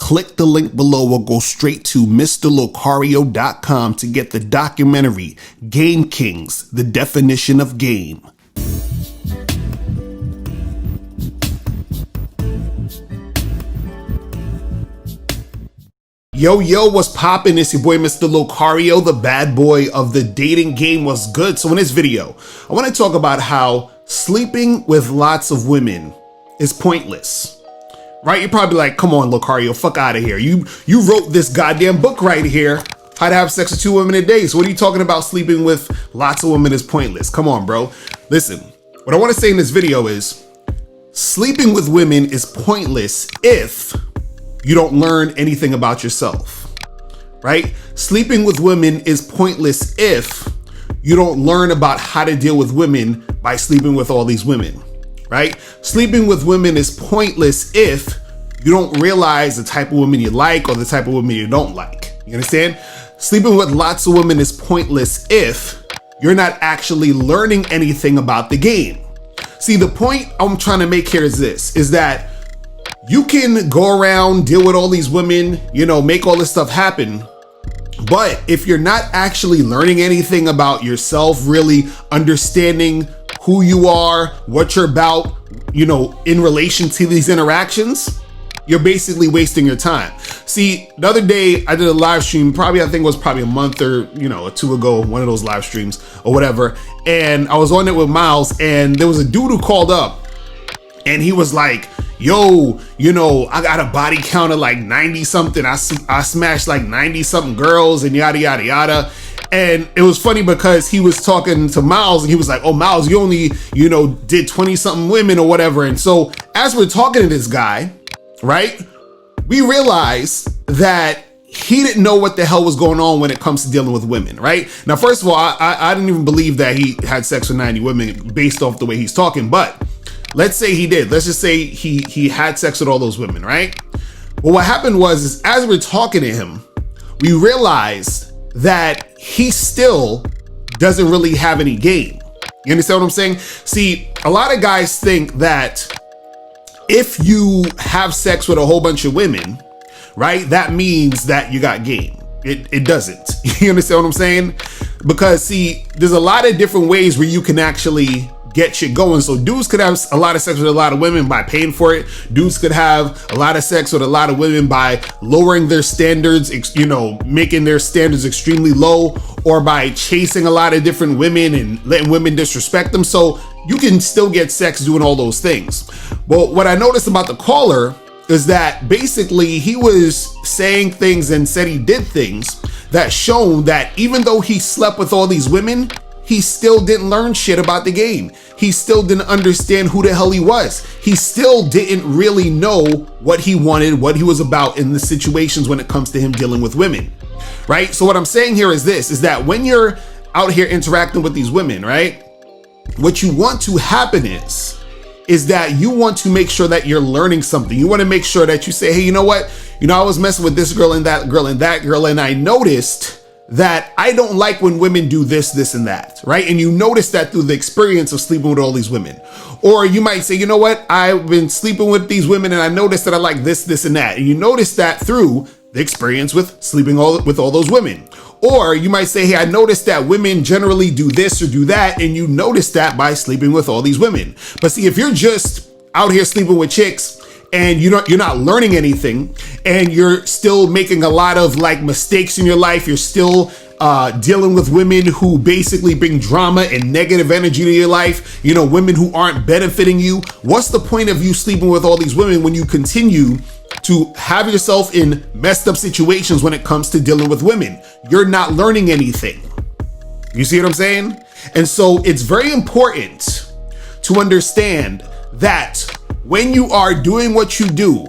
click the link below or go straight to mr.locario.com to get the documentary Game Kings, The Definition of Game. Yo, what's poppin'? It's your boy, Mr. Locario, the bad boy of the dating game. What's good? So in this video, I want to talk about how sleeping with lots of women is pointless, right? You're probably like, come on, Locario, fuck out of here. You wrote this goddamn book right here, How to Have Sex with 2 Women a Day. So what are you talking about sleeping with lots of women is pointless? Come on, bro. Listen, what I want to say in this video is sleeping with women is pointless if you don't learn anything about yourself, right? Sleeping with women is pointless if you don't learn about how to deal with women by sleeping with all these women, right? Sleeping with women is pointless if you don't realize the type of women you like or the type of women you don't like. You understand? Sleeping with lots of women is pointless if you're not actually learning anything about the game. See, the point I'm trying to make here is this, is that you can go around, deal with all these women, make all this stuff happen. But if you're not actually learning anything about yourself, really understanding who you are, what you're about, in relation to these interactions, you're basically wasting your time. See, the other day I did a live stream, I think it was a month or, or two ago, one of those live streams or whatever. And I was on it with Miles, and there was a dude who called up and he was like, yo, I got a body count of like 90 something. I smashed like 90 something girls and yada, yada, yada. And it was funny because he was talking to Miles and he was like, oh, Miles, you only, did 20 something women or whatever. And so as we're talking to this guy, right, we realized that he didn't know what the hell was going on when it comes to dealing with women, right? Now, first of all, I didn't even believe that he had sex with 90 women based off the way he's talking, but let's say he did. Let's just say he had sex with all those women, right? Well, what happened was as we're talking to him, we realized that he still doesn't really have any game. You understand what I'm saying? See, a lot of guys think that if you have sex with a whole bunch of women, right, that means that you got game. It doesn't. You understand what I'm saying? Because see, there's a lot of different ways where you can actually get shit going. So dudes could have a lot of sex with a lot of women by paying for it. Dudes could have a lot of sex with a lot of women by lowering their standards, making their standards extremely low, or by chasing a lot of different women and letting women disrespect them. So you can still get sex doing all those things. But what I noticed about the caller is that basically he was saying things and said he did things that shown that even though he slept with all these women, he still didn't learn shit about the game. He still didn't understand who the hell he was. He still didn't really know what he wanted, what he was about in the situations when it comes to him dealing with women, right? So what I'm saying here is this, is that when you're out here interacting with these women, right, what you want to happen is that you want to make sure that you're learning something. You want to make sure that you say, hey, you know what? I was messing with this girl and that girl and that girl, and I noticed that I don't like when women do this, this, and that, right? And you notice that through the experience of sleeping with all these women. Or you might say, you know what? I've been sleeping with these women and I noticed that I like this, this, and that. And you notice that through the experience with sleeping with all those women. Or you might say, hey, I noticed that women generally do this or do that. And you notice that by sleeping with all these women. But see, if you're just out here sleeping with chicks and you're not learning anything, and you're still making a lot of like mistakes in your life, you're still dealing with women who basically bring drama and negative energy to your life, women who aren't benefiting you, what's the point of you sleeping with all these women when you continue to have yourself in messed up situations when it comes to dealing with women? You're not learning anything. You see what I'm saying? And so it's very important to understand that when you are doing what you do,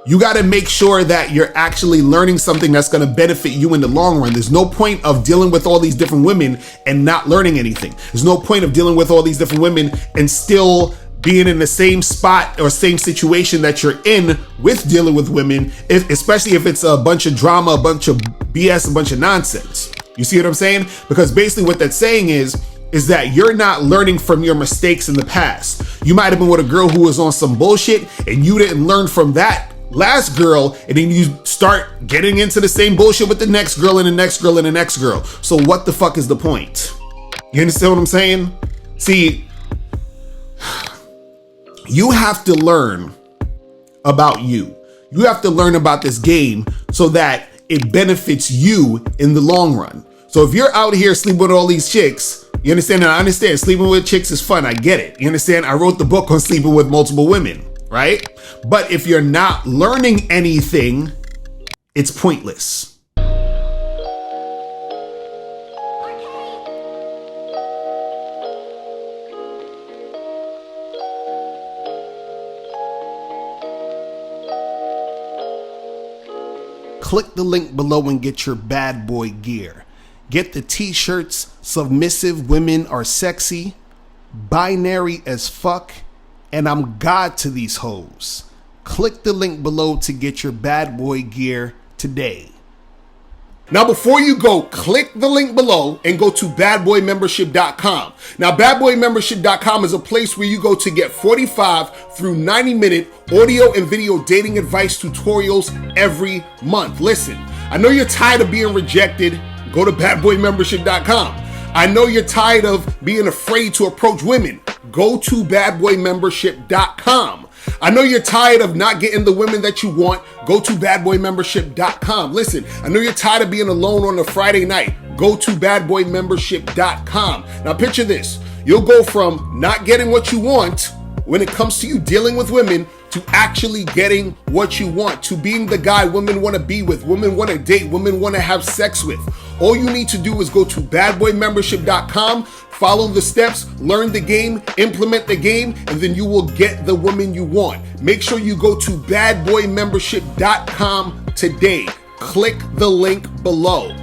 you got to make sure that you're actually learning something that's going to benefit you in the long run. There's no point of dealing with all these different women and not learning anything. There's no point of dealing with all these different women and still being in the same spot or same situation that you're in with dealing with women, especially if it's a bunch of drama, a bunch of BS, a bunch of nonsense. You see what I'm saying? Because basically what that's saying is that you're not learning from your mistakes in the past. You might have been with a girl who was on some bullshit and you didn't learn from that last girl, and then you start getting into the same bullshit with the next girl and the next girl and the next girl. So what the fuck is the point? You understand what I'm saying? See, you have to learn about you. You have to learn about this game so that it benefits you in the long run. So if you're out here sleeping with all these chicks, you understand? And I understand sleeping with chicks is fun. I get it. You understand? I wrote the book on sleeping with multiple women, right? But if you're not learning anything, it's pointless. Click the link below and get your bad boy gear. Get the t-shirts, Submissive Women Are Sexy, Binary as Fuck, and I'm God to these hoes. Click the link below to get your bad boy gear today. Now, before you go, click the link below and go to badboymembership.com. Now, badboymembership.com is a place where you go to get 45 through 90-minute audio and video dating advice tutorials every month. Listen, I know you're tired of being rejected. Go to badboymembership.com. I know you're tired of being afraid to approach women. Go to badboymembership.com. I know you're tired of not getting the women that you want. Go to badboymembership.com. Listen, I know you're tired of being alone on a Friday night. Go to badboymembership.com. Now picture this. You'll go from not getting what you want when it comes to you dealing with women to actually getting what you want, to being the guy women want to be with, women want to date, women want to have sex with. All you need to do is go to badboymembership.com, follow the steps, learn the game, implement the game, and then you will get the woman you want. Make sure you go to badboymembership.com today. Click the link below.